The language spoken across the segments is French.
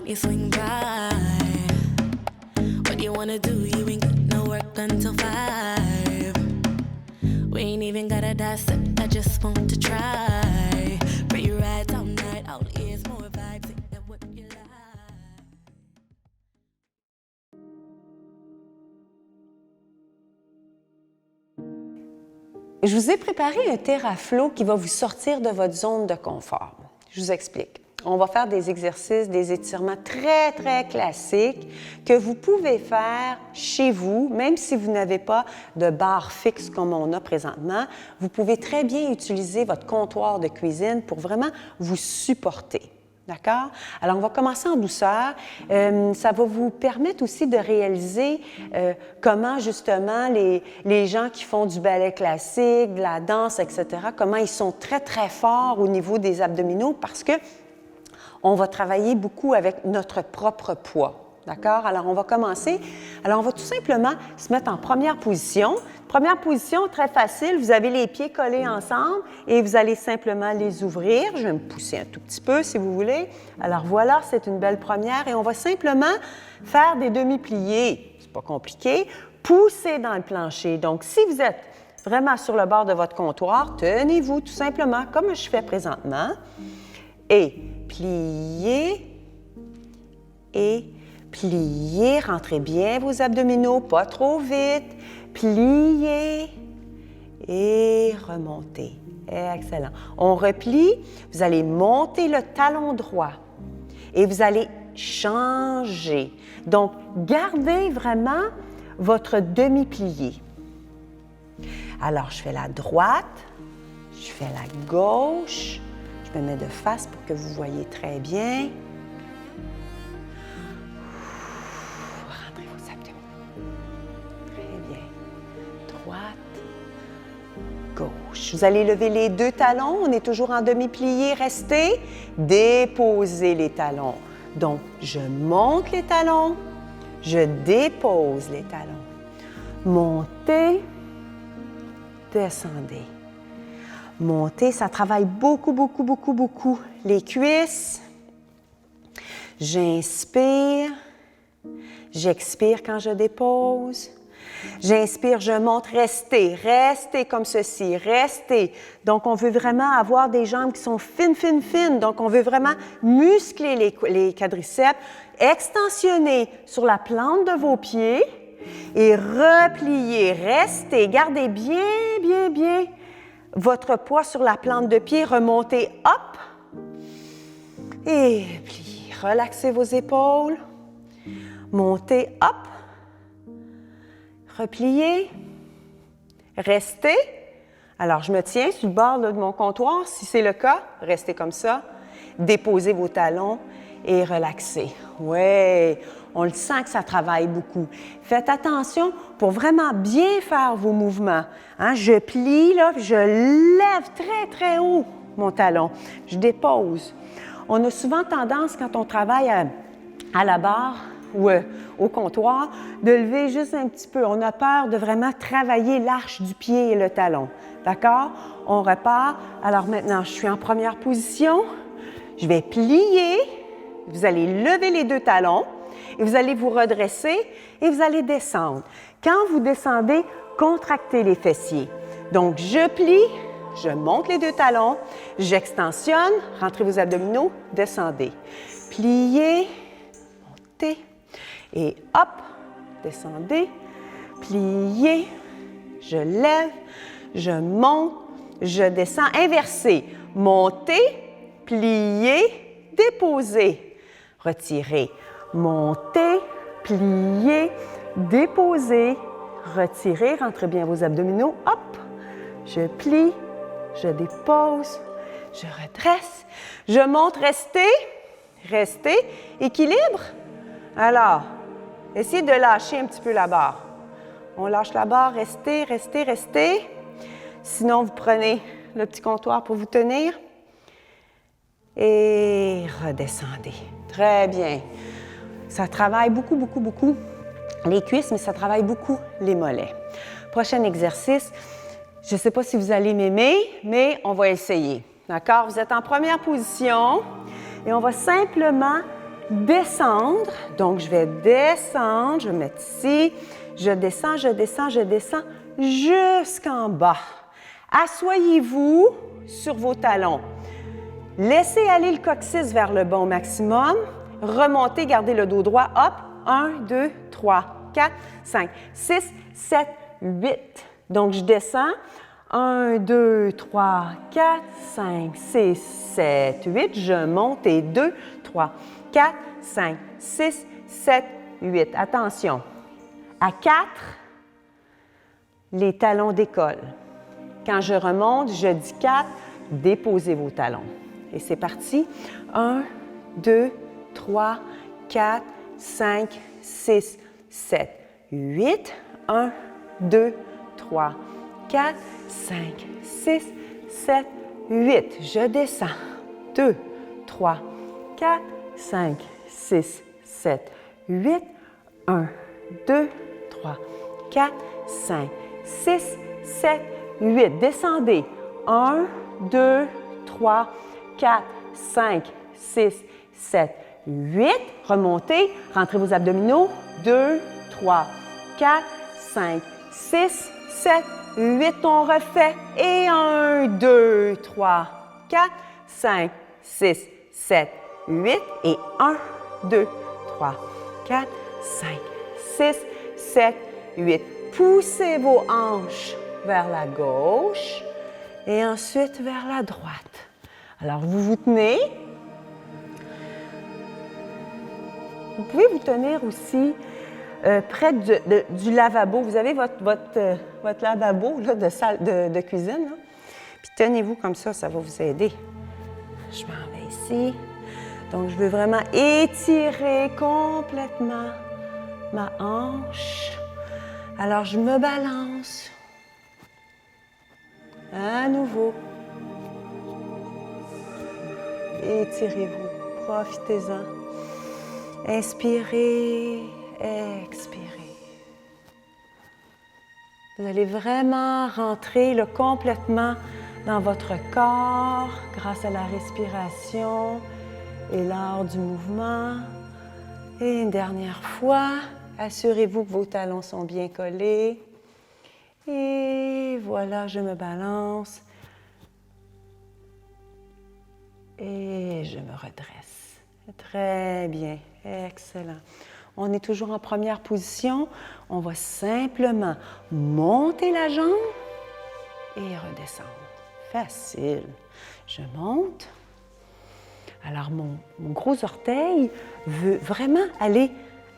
you swing by. What you wanna do? You ain't got no work until 5. We ain't even gotta dissect, I just want to try. Free rides all night, all ears, more vibes, ain't that what you like? Je vous ai préparé un TerraFlow qui va vous sortir de votre zone de confort. Je vous explique. On va faire des exercices, des étirements très, très classiques que vous pouvez faire chez vous, même si vous n'avez pas de barre fixe comme on a présentement. Vous pouvez très bien utiliser votre comptoir de cuisine pour vraiment vous supporter. D'accord? Alors, on va commencer en douceur. Ça va vous permettre aussi de réaliser comment, justement, les gens qui font du ballet classique, de la danse, etc., comment ils sont très, très forts au niveau des abdominaux parce que on va travailler beaucoup avec notre propre poids. D'accord? Alors, on va commencer. Alors, on va tout simplement se mettre en première position. Première position, très facile. Vous avez les pieds collés ensemble et vous allez simplement les ouvrir. Je vais me pousser un tout petit peu, si vous voulez. Alors, voilà, c'est une belle première. Et on va simplement faire des demi-pliés. C'est pas compliqué. Pousser dans le plancher. Donc, si vous êtes vraiment sur le bord de votre comptoir, tenez-vous tout simplement comme je fais présentement. Et pliez et pliez, rentrez bien vos abdominaux, pas trop vite, pliez et remontez. Excellent. On replie, vous allez monter le talon droit et vous allez changer. Donc, gardez vraiment votre demi-plié. Alors, je fais la droite, je fais la gauche. Je me mets de face pour que vous voyez très bien. Rentrez vos abdominaux. Très bien. Droite, gauche. Vous allez lever les deux talons. On est toujours en demi-plié. Restez. Déposez les talons. Donc, je monte les talons. Je dépose les talons. Montez. Descendez. Montez, ça travaille beaucoup, beaucoup, beaucoup, beaucoup les cuisses. J'inspire. J'expire quand je dépose. J'inspire, je monte. Restez, restez comme ceci, restez. Donc, on veut vraiment avoir des jambes qui sont fines, fines, fines. Donc, on veut vraiment muscler les quadriceps. Extensionnez sur la plante de vos pieds et repliez. Restez, gardez bien, bien, bien votre poids sur la plante de pied, remontez, hop, et pliez. Relaxez vos épaules, montez, hop, repliez, restez. Alors, je me tiens sur le bord là, de mon comptoir. Si c'est le cas, restez comme ça. Déposez vos talons et relaxez. Ouais, on le sent que ça travaille beaucoup. Faites attention pour vraiment bien faire vos mouvements. Hein, je plie, là, je lève très, très haut mon talon. Je dépose. On a souvent tendance, quand on travaille à la barre ou au comptoir, de lever juste un petit peu. On a peur de vraiment travailler l'arche du pied et le talon. D'accord? On repart. Alors maintenant, je suis en première position. Je vais plier. Vous allez lever les deux talons et vous allez vous redresser et vous allez descendre. Quand vous descendez, contractez les fessiers. Donc, je plie, je monte les deux talons, j'extensionne, rentrez vos abdominaux, descendez. Pliez, montez et hop, descendez, pliez, je lève, je monte, je descends, inversé. Montez, pliez, déposez, retirez. Montez, pliez, déposez, retirez, rentrez bien vos abdominaux, hop, je plie, je dépose, je redresse, je monte, restez, restez, équilibre. Alors, essayez de lâcher un petit peu la barre. On lâche la barre, restez, restez, restez. Sinon, vous prenez le petit comptoir pour vous tenir et redescendez. Très bien. Ça travaille beaucoup, beaucoup, beaucoup les cuisses, mais ça travaille beaucoup les mollets. Prochain exercice, je ne sais pas si vous allez m'aimer, mais on va essayer. D'accord? Vous êtes en première position et on va simplement descendre. Donc, je vais descendre, je vais mettre ici. Je descends, je descends, je descends jusqu'en bas. Assoyez-vous sur vos talons. Laissez aller le coccyx vers le bas au maximum. Remontez, gardez le dos droit. Hop, 1, 2, 3, 4, 5, 6, 7, 8. Donc, je descends. 1, 2, 3, 4, 5, 6, 7, 8. Je monte et 2, 3, 4, 5, 6, 7, 8. Attention. À 4, les talons décollent. Quand je remonte, je dis 4, déposez vos talons. Et c'est parti. 1, 2, 3, 4, 5, 6, 7, 8. 1, 2, 3, 4, 5, 6, 7, 8. Je descends. 2, 3, 4, 5, 6, 7, 8. 1, 2, 3, 4, 5, 6, 7, 8. Descendez. 1, 2, 3, 4, 5, 6, 7, 8. Remontez. Rentrez vos abdominaux. 2, 3, 4, 5, 6, 7, 8. On refait. Et 1, 2, 3, 4, 5, 6, 7, 8. Et 1, 2, 3, 4, 5, 6, 7, 8. Poussez vos hanches vers la gauche et ensuite vers la droite. Alors, vous vous tenez. Vous pouvez vous tenir aussi près du lavabo. Vous avez votre lavabo là, de salle de cuisine. Là. Puis tenez-vous comme ça va vous aider. Je m'en vais ici. Donc, je veux vraiment étirer complètement ma hanche. Alors, je me balance. À nouveau. Étirez-vous. Profitez-en. Inspirez, expirez. Vous allez vraiment rentrer là, complètement dans votre corps grâce à la respiration et l'art du mouvement. Et une dernière fois, assurez-vous que vos talons sont bien collés. Et voilà, je me balance. Et je me redresse. Très bien, excellent. On est toujours en première position. On va simplement monter la jambe et redescendre. Facile. Je monte. Alors, mon gros orteil veut vraiment aller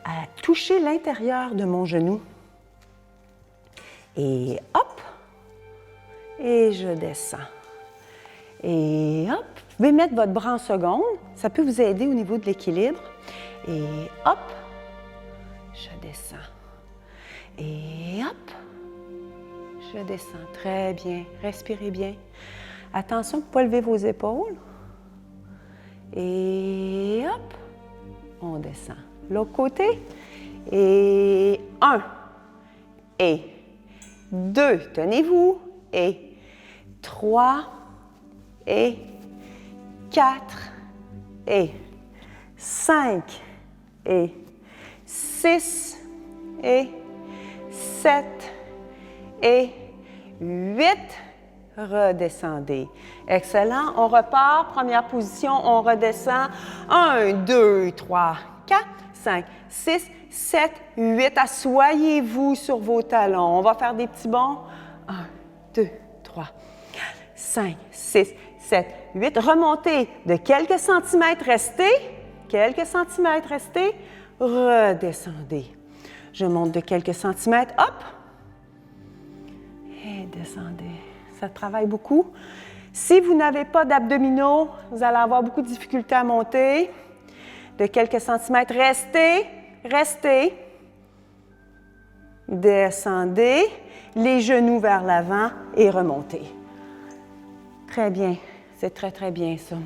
à toucher l'intérieur de mon genou. Et hop! Et je descends. Et hop! Vous pouvez mettre votre bras en seconde. Ça peut vous aider au niveau de l'équilibre. Et hop! Je descends. Et hop! Je descends. Très bien. Respirez bien. Attention de ne pas lever vos épaules. Et hop! On descend. L'autre côté. Et 1. Et 2. Tenez-vous. Et 3. Et 4. Et 5. Et 6. Et 7. Et 8. Redescendez. Excellent. On repart. Première position. On redescend. 1, 2, 3, 4, 5, 6, 7, 8. Assoyez-vous sur vos talons. On va faire des petits bonds. 1, 2, 3, 4, 5, 6, 7, 8. Remontez de quelques centimètres. Restez. Quelques centimètres. Restez. Redescendez. Je monte de quelques centimètres. Hop. Et descendez. Ça travaille beaucoup. Si vous n'avez pas d'abdominaux, vous allez avoir beaucoup de difficultés à monter. De quelques centimètres, restez, restez. Descendez, les genoux vers l'avant et remontez. Très bien, c'est très, très bien ça.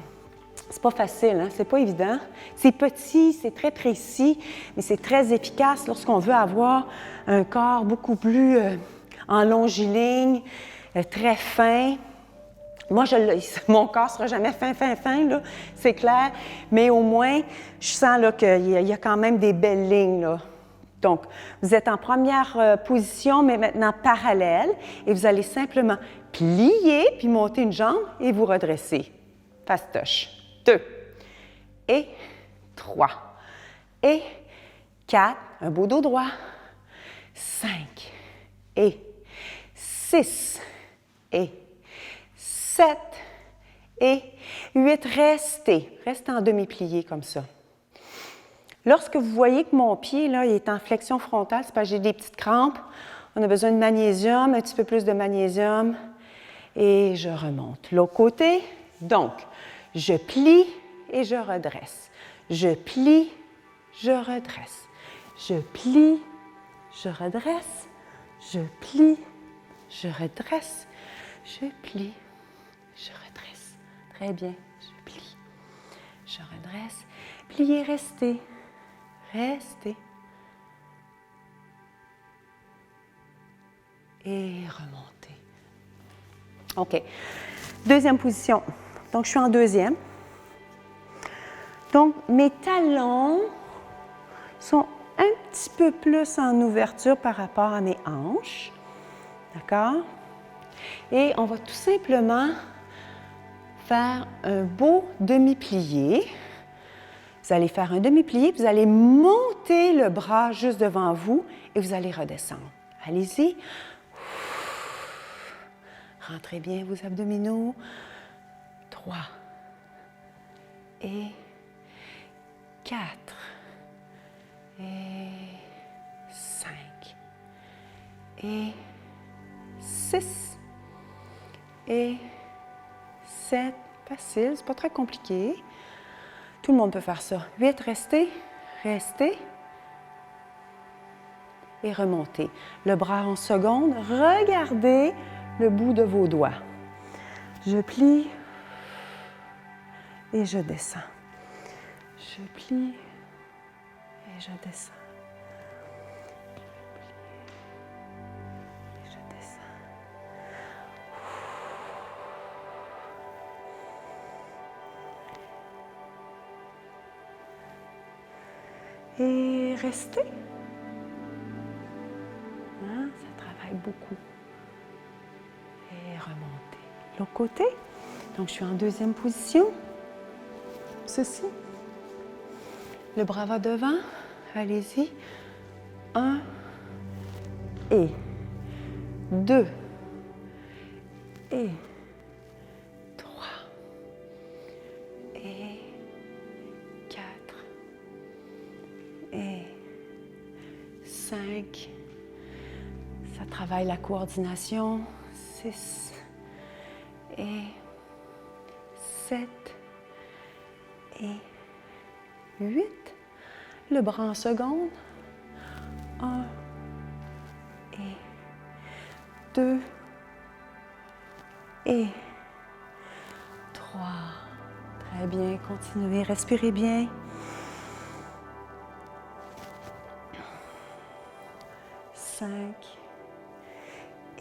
C'est pas facile, hein? C'est pas évident. C'est petit, c'est très précis, mais c'est très efficace lorsqu'on veut avoir un corps beaucoup plus en longiligne, très fin. Moi, mon corps ne sera jamais fin, là, c'est clair, mais au moins, je sens là, qu'il y a quand même des belles lignes, là. Donc, vous êtes en première position, mais maintenant parallèle, et vous allez simplement plier, puis monter une jambe, et vous redresser. Fastoche. 2, et 3, et 4, un beau dos droit, 5, et 6, et 7, et 8. Restez en demi-plié comme ça. Lorsque vous voyez que mon pied là, il est en flexion frontale, c'est parce que j'ai des petites crampes. On a besoin de magnésium, un petit peu plus de magnésium. Et je remonte. L'autre côté, donc, je plie et je redresse. Je plie, je redresse. Je plie, je redresse. Je plie, je redresse. Je plie, je redresse. Très bien. Je plie, je redresse. Pliez, restez. Restez. Et remontez. OK. Deuxième position. Donc, je suis en deuxième. Donc, mes talons sont un petit peu plus en ouverture par rapport à mes hanches. D'accord? Et on va tout simplement faire un beau demi-plié. Vous allez faire un demi-plié, vous allez monter le bras juste devant vous et vous allez redescendre. Allez-y. Rentrez bien vos abdominaux. 3 et 4 et 5 et 6 et 7. Facile, c'est pas très compliqué. Tout le monde peut faire ça. 8, restez, restez. Et remontez. Le bras en seconde. Regardez le bout de vos doigts. Je plie et je descends. Je plie et je descends. Je plie et je descends. Et restez. Hein, ça travaille beaucoup. Et remontez. L'autre côté. Donc, je suis en deuxième position. Ceci. Le bras va devant. Allez-y. 1 et 2 et 3 et 4 et 5. Ça travaille la coordination. 6 et 7 et 8. Le bras en seconde. 1 et 2 et 3. Très bien, continuez, respirez bien. 5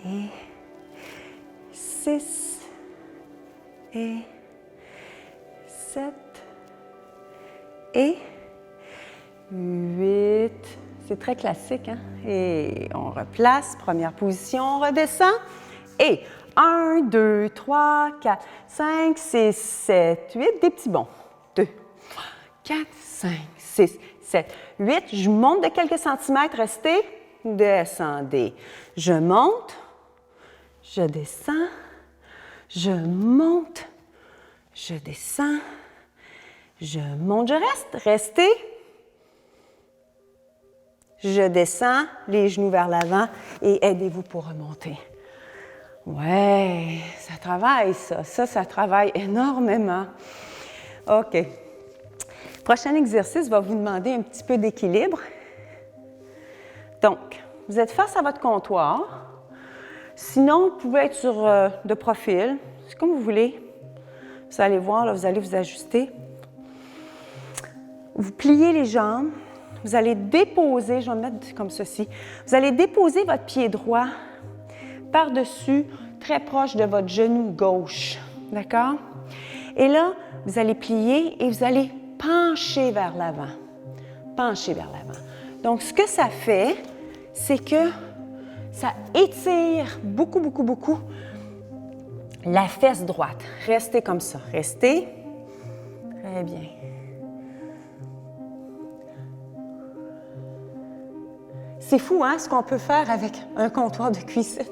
et 6 et 7 et 8. C'est très classique, hein? Et on replace, première position, on redescend. Et 1, 2, 3, 4, 5, 6, 7, 8. Des petits bonds. 2, 3, 4, 5, 6, 7, 8. Je monte de quelques centimètres, restez. Descendez. Je monte, je descends, je monte, je descends, je monte, je reste. Restez. Je descends, les genoux vers l'avant et aidez-vous pour remonter. Ouais, ça travaille ça. Ça travaille énormément. OK. Prochain exercice va vous demander un petit peu d'équilibre. Donc, vous êtes face à votre comptoir. Sinon, vous pouvez être sur de profil. C'est comme vous voulez. Vous allez voir, là, vous allez vous ajuster. Vous pliez les jambes. Vous allez déposer, je vais me mettre comme ceci. Vous allez déposer votre pied droit par-dessus, très proche de votre genou gauche. D'accord? Et là, vous allez plier et vous allez pencher vers l'avant. Pencher vers l'avant. Donc, ce que ça fait, c'est que ça étire beaucoup, beaucoup, beaucoup la fesse droite. Restez comme ça. Restez. Très bien. C'est fou, hein, ce qu'on peut faire avec un comptoir de cuisine.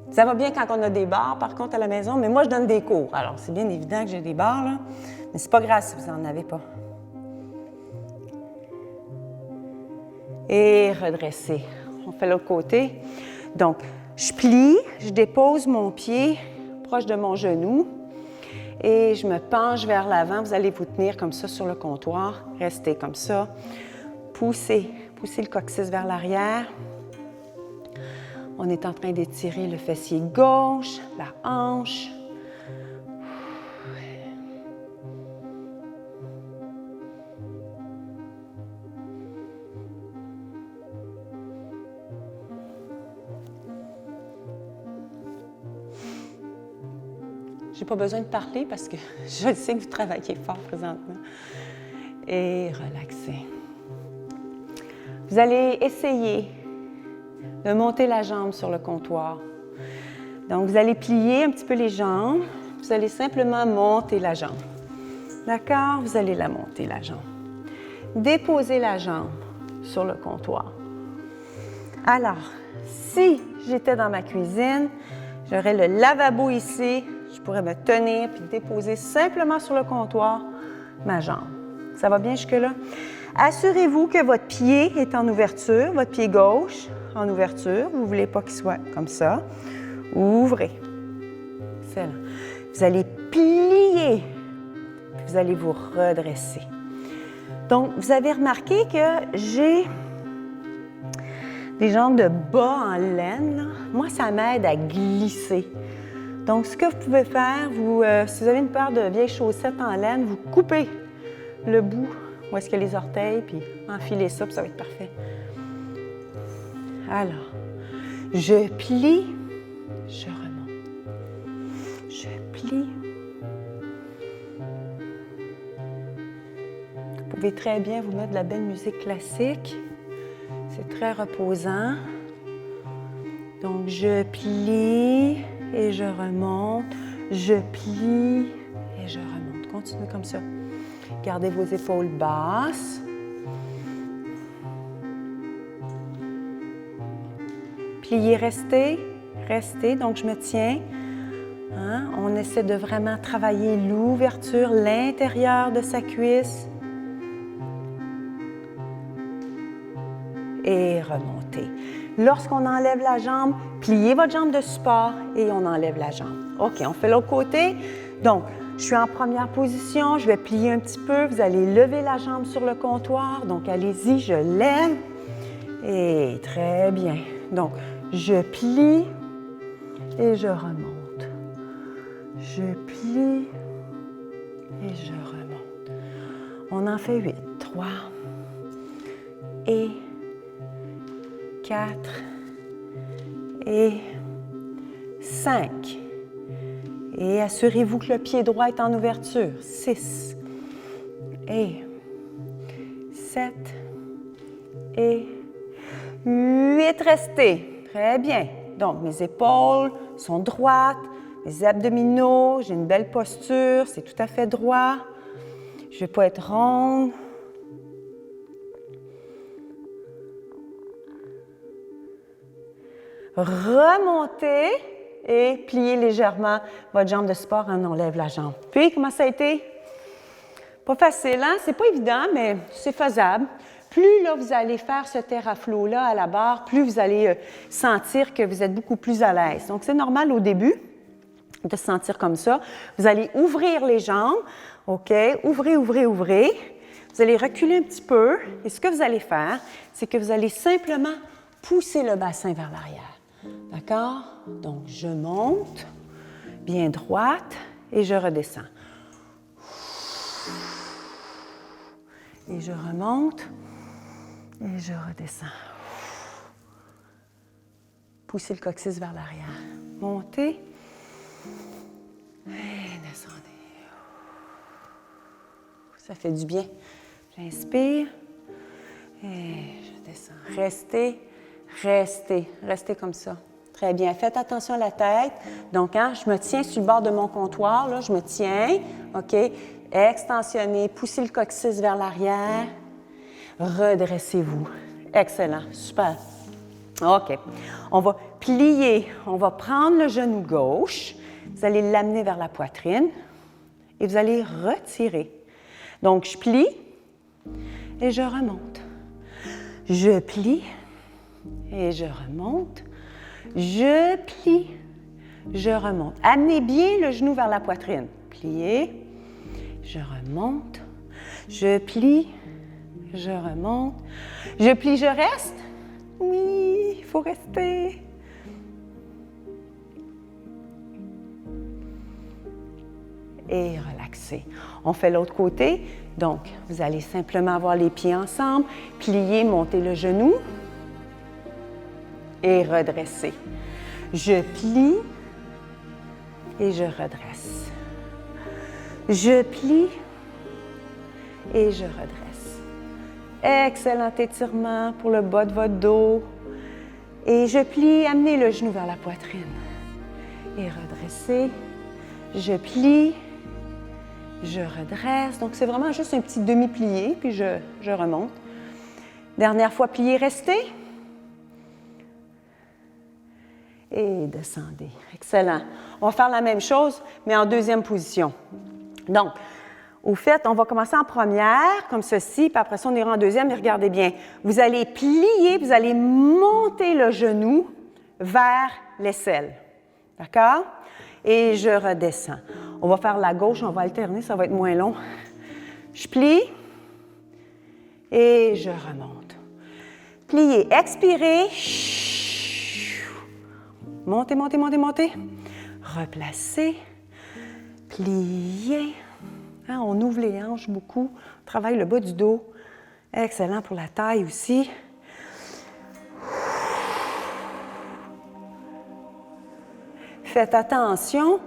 Ça va bien quand on a des barres, par contre, à la maison, mais moi, je donne des cours. Alors, c'est bien évident que j'ai des barres, là, mais c'est pas grave si vous n'en avez pas. Et redresser. On fait l'autre côté. Donc, je plie, je dépose mon pied proche de mon genou et je me penche vers l'avant. Vous allez vous tenir comme ça sur le comptoir. Restez comme ça. Poussez le coccyx vers l'arrière. On est en train d'étirer le fessier gauche, la hanche. Je n'ai pas besoin de parler parce que je sais que vous travaillez fort présentement. Et relaxez. Vous allez essayer de monter la jambe sur le comptoir. Donc, vous allez plier un petit peu les jambes. Vous allez simplement monter la jambe. D'accord? Vous allez la monter, la jambe. Déposez la jambe sur le comptoir. Alors, si j'étais dans ma cuisine, j'aurais le lavabo ici. Je pourrais me tenir puis déposer simplement sur le comptoir ma jambe. Ça va bien jusque-là? Assurez-vous que votre pied est en ouverture, votre pied gauche en ouverture. Vous ne voulez pas qu'il soit comme ça. Ouvrez. Excellent. Vous allez plier, puis vous allez vous redresser. Donc, vous avez remarqué que j'ai des jambes de bas en laine. Là. Moi, ça m'aide à glisser. Donc, ce que vous pouvez faire, si vous avez une paire de vieilles chaussettes en laine, vous coupez le bout où est-ce qu'il y a les orteils, puis enfilez ça, puis ça va être parfait. Alors, je plie, je remonte. Je plie. Vous pouvez très bien vous mettre de la belle musique classique. C'est très reposant. Donc, je plie et je remonte. Je plie et je remonte. Continuez comme ça. Gardez vos épaules basses. Pliez, restez, restez. Donc, je me tiens. Hein? On essaie de vraiment travailler l'ouverture, l'intérieur de sa cuisse. Et remontez. Lorsqu'on enlève la jambe, pliez votre jambe de support et on enlève la jambe. OK, on fait l'autre côté. Donc, je suis en première position, je vais plier un petit peu. Vous allez lever la jambe sur le comptoir. Donc, allez-y, je lève. Et très bien. Donc, je plie et je remonte. Je plie et je remonte. On en fait 8. 3 et 4 et 5. Et assurez-vous que le pied droit est en ouverture. 6 et 7 et 8. Restez. Très bien. Donc, mes épaules sont droites, mes abdominaux, j'ai une belle posture, c'est tout à fait droit. Je ne vais pas être ronde. Remontez et pliez légèrement votre jambe de support. On enlève la jambe. Puis, comment ça a été? Pas facile, hein? C'est pas évident, mais c'est faisable. Plus là, vous allez faire ce TerraFlow-là à la barre, plus vous allez sentir que vous êtes beaucoup plus à l'aise. Donc, c'est normal au début de se sentir comme ça. Vous allez ouvrir les jambes. OK? Ouvrez, ouvrez, ouvrez. Vous allez reculer un petit peu. Et ce que vous allez faire, c'est que vous allez simplement pousser le bassin vers l'arrière. D'accord? Donc, je monte, bien droite, et je redescends. Et je remonte, et je redescends. Poussez le coccyx vers l'arrière. Montez, Et descendez. Ça fait du bien. J'inspire. Et je descends. Restez, restez, restez comme ça. Très bien. Faites attention à la tête. Donc, je me tiens sur le bord de mon comptoir. Là, je me tiens. OK. Extensionnez. Poussez le coccyx vers l'arrière. Redressez-vous. Excellent. Super. OK. On va plier. On va prendre le genou gauche. Vous allez l'amener vers la poitrine. Et vous allez retirer. Donc, je plie et je remonte. Je plie et je remonte. Je plie, je remonte. Amenez bien le genou vers la poitrine. Pliez, je remonte. Je plie, je remonte. Je plie, je reste. Oui, il faut rester. Et relaxer. On fait l'autre côté. Donc, vous allez simplement avoir les pieds ensemble, plier, monter le genou et redresser. Je plie et je redresse. Je plie et je redresse. Excellent étirement pour le bas de votre dos. Et je plie, amenez le genou vers la poitrine et redressez. Je plie. Je redresse. Donc, c'est vraiment juste un petit demi-plié, puis je remonte. Dernière fois, plié, restez. Et descendez. Excellent. On va faire la même chose, mais en deuxième position. Donc, au fait, on va commencer en première, comme ceci, puis après ça, on ira en deuxième, et regardez bien. Vous allez plier, vous allez monter le genou vers l'aisselle. D'accord? Et je redescends. On va faire la gauche, on va alterner, ça va être moins long. Je plie et je remonte. Pliez, expirez. Montez, montez, montez, montez. Replacez. Pliez. On ouvre les hanches beaucoup. On travaille le bas du dos. Excellent pour la taille aussi. Faites attention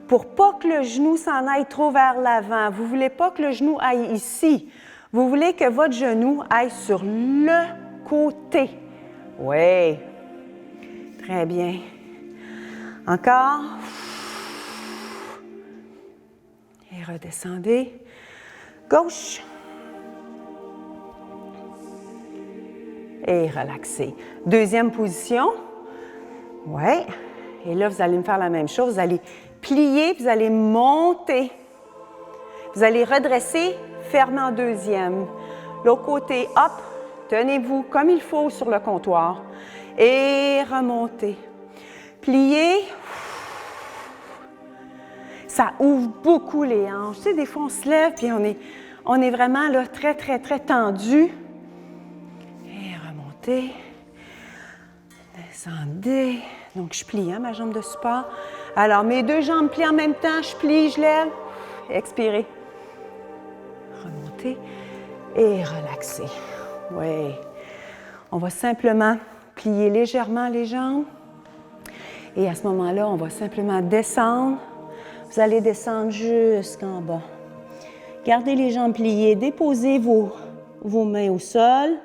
pour pas que le genou s'en aille trop vers l'avant. Vous ne voulez pas que le genou aille ici. Vous voulez que votre genou aille sur le côté. Oui. Très bien. Encore. Et redescendez. Gauche. Et relaxez. Deuxième position. Oui. Et là, vous allez me faire la même chose. Vous allez plier, vous allez monter. Vous allez redresser, fermer en deuxième. L'autre côté, hop, tenez-vous comme il faut sur le comptoir. Et remontez. Pliez. Ça ouvre beaucoup les hanches. Tu sais, des fois, on se lève puis on est vraiment là, très, très, très tendu. Et remontez. Descendez. Donc, je plie, ma jambe de support. Alors, mes deux jambes plient en même temps. Je plie, je lève. Expirez. Remontez et relaxez. Oui. On va simplement plier légèrement les jambes. Et à ce moment-là, on va simplement descendre. Vous allez descendre jusqu'en bas. Gardez les jambes pliées. Déposez vos mains au sol.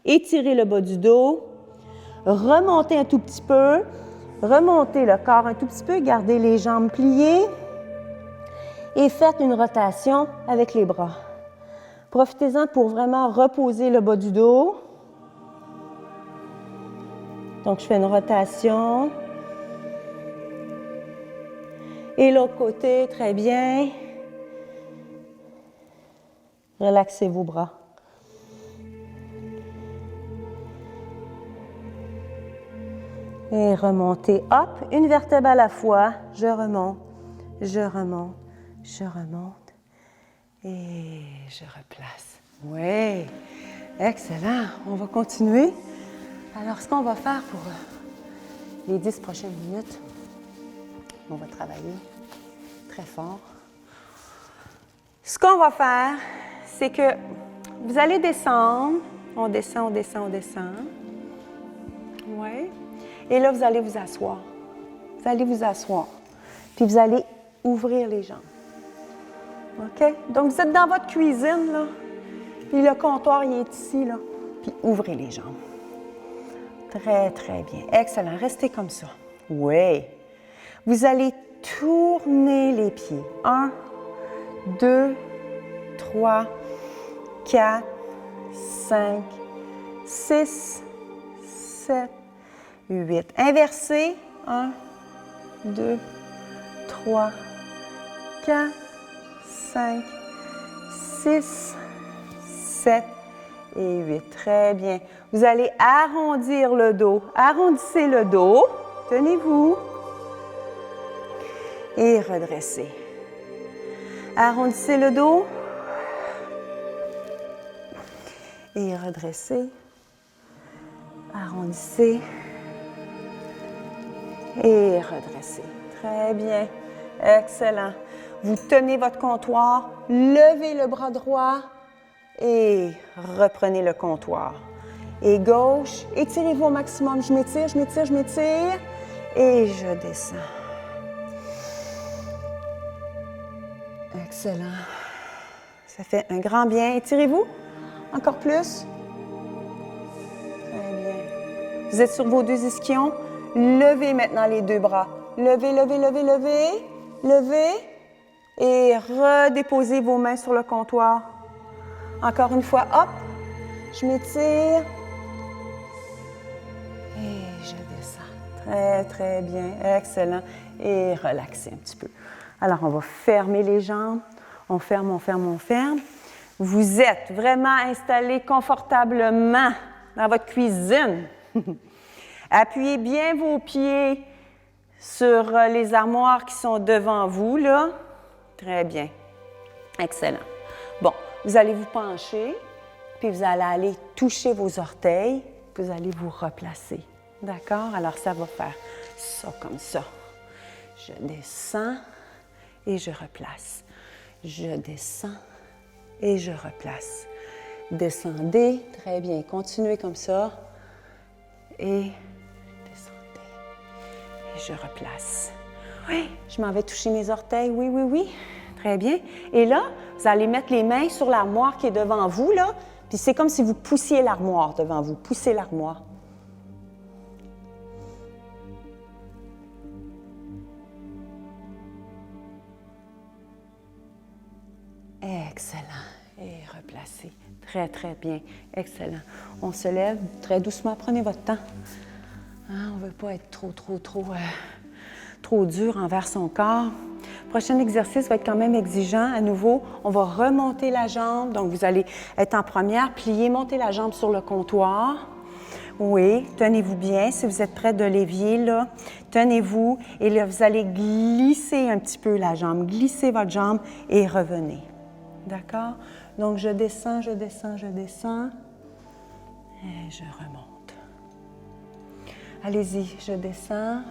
Étirez le bas du dos. Remontez un tout petit peu. Remontez le corps un tout petit peu. Gardez les jambes pliées. Et faites une rotation avec les bras. Profitez-en pour vraiment reposer le bas du dos. Donc, je fais une rotation. Et l'autre côté, très bien. Relaxez vos bras. Et remontez. Hop, une vertèbre à la fois. Je remonte, je remonte, je remonte. Et je replace. Oui, excellent. On va continuer. Alors, ce qu'on va faire pour les 10 prochaines minutes, on va travailler très fort. Ce qu'on va faire, c'est que vous allez descendre. On descend, on descend, on descend. Oui. Et là, vous allez vous asseoir. Vous allez vous asseoir. Puis vous allez ouvrir les jambes. OK? Donc, vous êtes dans votre cuisine, là. Puis le comptoir, il est ici, là. Puis ouvrez les jambes. Très, très bien. Excellent. Restez comme ça. Oui. Vous allez tourner les pieds. 1, 2, 3, 4, 5, 6, 7, 8. Inversez. 1, 2, 3, 4, 5, 6, 7 et 8. Très bien. Vous allez arrondir le dos. Arrondissez le dos. Tenez-vous. Et redressez. Arrondissez le dos. Et redressez. Arrondissez. Et redressez. Très bien. Excellent. Vous tenez votre comptoir. Levez le bras droit. Et reprenez le comptoir. Et gauche. Étirez-vous au maximum. Je m'étire, je m'étire, je m'étire. Et je descends. Excellent. Ça fait un grand bien. Étirez-vous. Encore plus. Très bien. Vous êtes sur vos deux ischions. Levez maintenant les deux bras. Levez, levez, levez, levez. Levez. Et redéposez vos mains sur le comptoir. Encore une fois. Hop. Je m'étire. Et je descends. Très, très bien. Excellent. Et relaxez un petit peu. Alors, on va fermer les jambes. On ferme, on ferme, on ferme. Vous êtes vraiment installé confortablement dans votre cuisine. Appuyez bien vos pieds sur les armoires qui sont devant vous, là. Très bien. Excellent. Bon, vous allez vous pencher, puis vous allez aller toucher vos orteils, puis vous allez vous replacer. D'accord? Alors, ça va faire ça comme ça. Je descends et je replace. Je descends et je replace. Descendez. Très bien. Continuez comme ça. Et descendez. Et je replace. Oui, je m'en vais toucher mes orteils. Oui, oui, oui. Très bien. Et là, vous allez mettre les mains sur l'armoire qui est devant vous, là. Puis c'est comme si vous poussiez l'armoire devant vous. Poussez l'armoire. Excellent. Et replacez. Très, très bien. Excellent. On se lève très doucement. Prenez votre temps. Hein, on ne veut pas être trop dur envers son corps. Le prochain exercice va être quand même exigeant. À nouveau, on va remonter la jambe. Donc, vous allez être en première, plier, monter la jambe sur le comptoir. Oui, tenez-vous bien. Si vous êtes près de l'évier, là, tenez-vous. Et là, vous allez glisser un petit peu la jambe. Glissez votre jambe et revenez. D'accord? Donc, je descends, je descends, je descends. Et je remonte. Allez-y, je descends.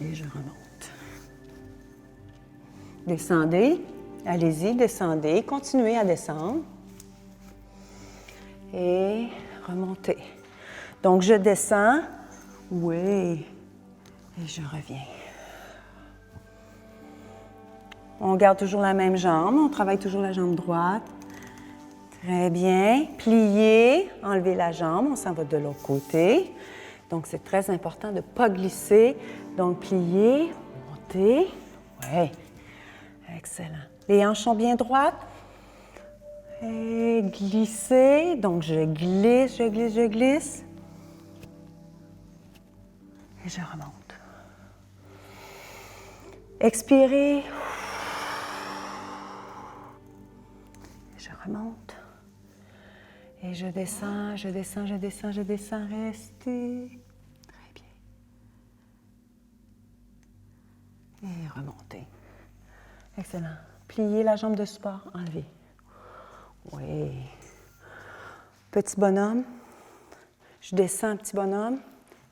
Et je remonte. Descendez. Allez-y, descendez. Continuez à descendre. Et remontez. Donc, je descends. Oui. Et je reviens. On garde toujours la même jambe. On travaille toujours la jambe droite. Très bien. Pliez. Enlevez la jambe. On s'en va de l'autre côté. Donc, c'est très important de ne pas glisser. Donc, pliez. Montez. Oui. Excellent. Les hanches sont bien droites. Et glissez. Donc, je glisse, je glisse, je glisse. Et je remonte. Expirez. Je remonte. Et je descends, je descends, je descends, je descends. Restez. Très bien. Et remontez. Excellent. Pliez la jambe de support. Enlevez. Oui. Petit bonhomme. Je descends, petit bonhomme.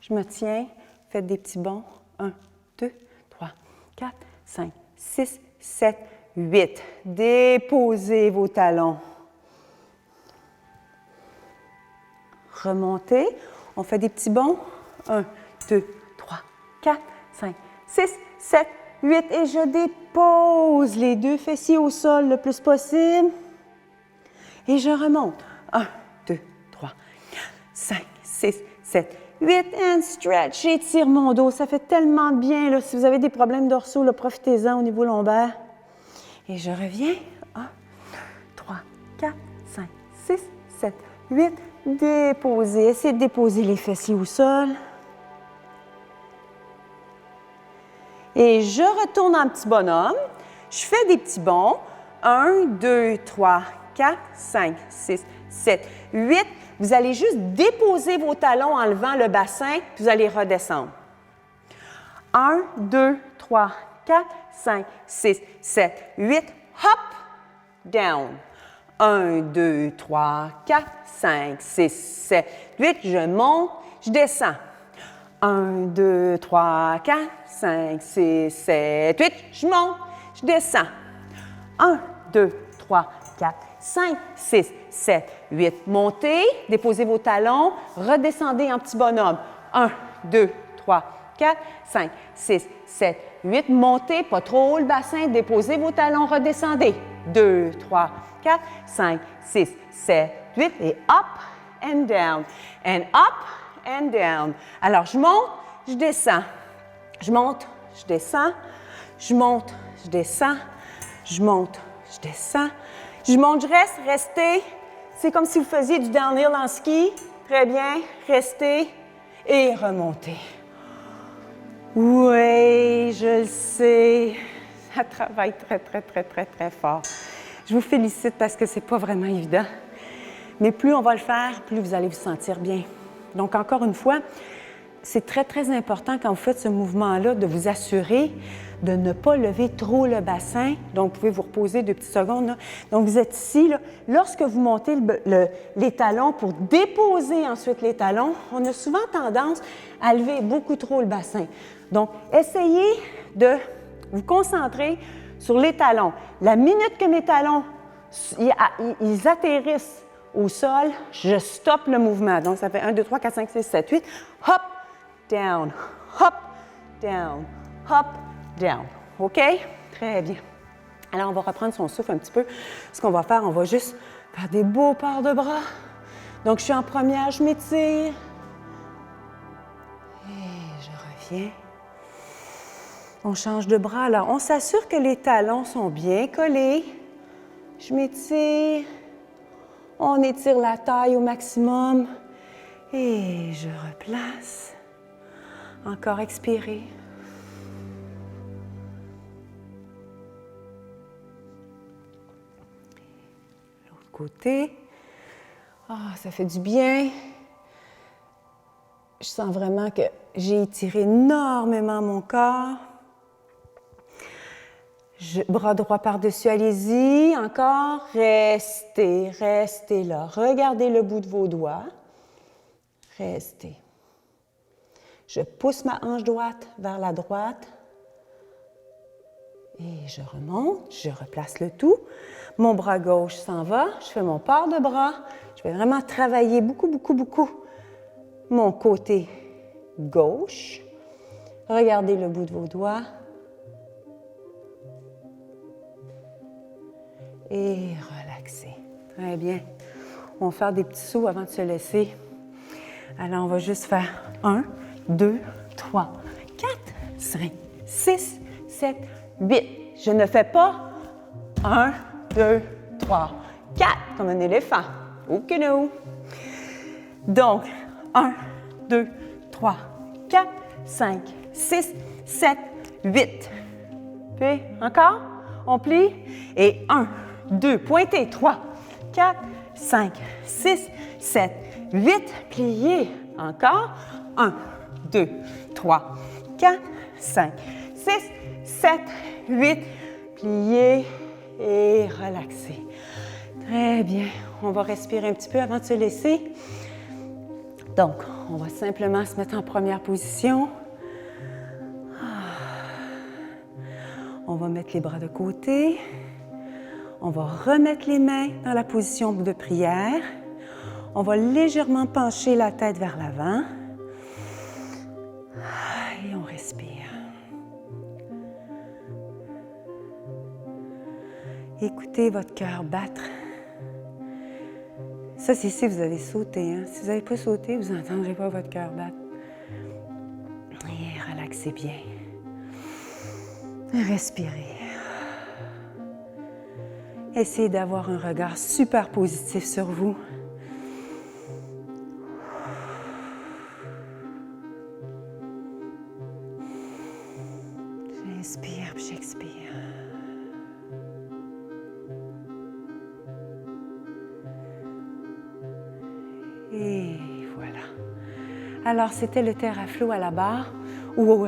Je me tiens. Faites des petits bonds. 1, 2, 3, 4, 5, 6, 7, 8. Déposez vos talons. Remontez. On fait des petits bonds. 1, 2, 3, 4, 5, 6, 7, 8 et je dépose les deux fessiers au sol le plus possible. Et je remonte. 1, 2, 3, 4, 5, 6, 7, 8 and stretch. J'étire mon dos. Ça fait tellement de bien. Là. Si vous avez des problèmes dorsaux, profitez-en au niveau lombaire. Et je reviens. 1, 2, 3, 4, 5, 6, 7, 8. Déposez. Essayez de déposer les fessiers au sol. Et je retourne en petit bonhomme. Je fais des petits bonds. 1, 2, 3, 4, 5, 6, 7, 8. Vous allez juste déposer vos talons en levant le bassin, puis vous allez redescendre. 1, 2, 3, 4, 5, 6, 7, 8. Hop, down. 1, 2, 3, 4, 5, 6, 7, 8. Je monte, je descends. 1, 2, 3, 4, 5, 6, 7, 8. Je monte, je descends. 1, 2, 3, 4, 5, 6, 7, 8. Montez, déposez vos talons, redescendez en petit bonhomme. 1, 2, 3, 4, 5, 6, 7, 8. Montez, pas trop haut le bassin, déposez vos talons, redescendez. 2, 3, 4, 5, 6, 7, 8. Et up and down. And up and down. Alors, je monte, je descends. Je monte, je descends. Je monte, je descends. Je monte, je descends. Je monte, je reste, restez. C'est comme si vous faisiez du downhill en ski. Très bien. Restez et remontez. Oui, je le sais. Ça travaille très, très, très, très, très fort. Je vous félicite parce que c'est pas vraiment évident. Mais plus on va le faire, plus vous allez vous sentir bien. Donc, encore une fois, c'est très, très important quand vous faites ce mouvement-là de vous assurer de ne pas lever trop le bassin. Donc, vous pouvez vous reposer 2 petites secondes. Là. Donc, vous êtes ici. Là. Lorsque vous montez les talons pour déposer ensuite les talons, on a souvent tendance à lever beaucoup trop le bassin. Donc, essayez de vous concentrer sur les talons. La minute que mes talons ils atterrissent au sol, je stoppe le mouvement. Donc, ça fait 1, 2, 3, 4, 5, 6, 7, 8. Hop, down, hop, down, hop, down. OK? Très bien. Alors, on va reprendre son souffle un petit peu. Ce qu'on va faire, on va juste faire des beaux peurs de bras. Donc, je suis en première, je m'étire. Et je reviens. On change de bras. Alors, on s'assure que les talons sont bien collés. Je m'étire. On étire la taille au maximum. Et je replace. Encore expirer. L'autre côté. Ah, ça fait du bien. Je sens vraiment que j'ai étiré énormément mon corps. Bras droit par-dessus, allez-y. Encore. Restez, restez là. Regardez le bout de vos doigts. Restez. Je pousse ma hanche droite vers la droite. Et je remonte, je replace le tout. Mon bras gauche s'en va. Je fais mon port de bras. Je vais vraiment travailler beaucoup, beaucoup, beaucoup mon côté gauche. Regardez le bout de vos doigts. Et relaxez. Très bien. On va faire des petits sauts avant de se laisser. Alors, on va juste faire 1, 2, 3, 4, 5, 6, 7, 8. Je ne fais pas 1, 2, 3, 4 comme un éléphant. OK, no. Donc, 1, 2, 3, 4, 5, 6, 7, 8. Puis, encore, on plie. Et 1, 2, pointez, 3, 4, 5, 6, 7, 8. Pliez. Encore. 1, 2, 3, 4, 5, 6, 7, 8. Pliez et relaxez. Très bien. On va respirer un petit peu avant de se laisser. Donc, on va simplement se mettre en première position. On va mettre les bras de côté. On va remettre les mains dans la position de prière. On va légèrement pencher la tête vers l'avant. Et on respire. Écoutez votre cœur battre. Ça, c'est si vous avez sauté. Hein? Si vous n'avez pas sauté, vous n'entendrez pas votre cœur battre. Et relaxez bien. Respirez. Essayez d'avoir un regard super positif sur vous. J'inspire puis j'expire. Et voilà. Alors, c'était le TerraFlow à la barre ou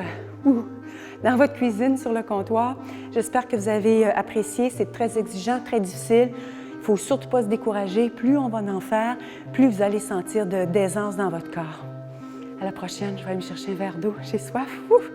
dans votre cuisine sur le comptoir. J'espère que vous avez apprécié. C'est très exigeant, très difficile. Il ne faut surtout pas se décourager. Plus on va en faire, plus vous allez sentir d'aisance dans votre corps. À la prochaine, je vais aller me chercher un verre d'eau. J'ai soif. Ouf!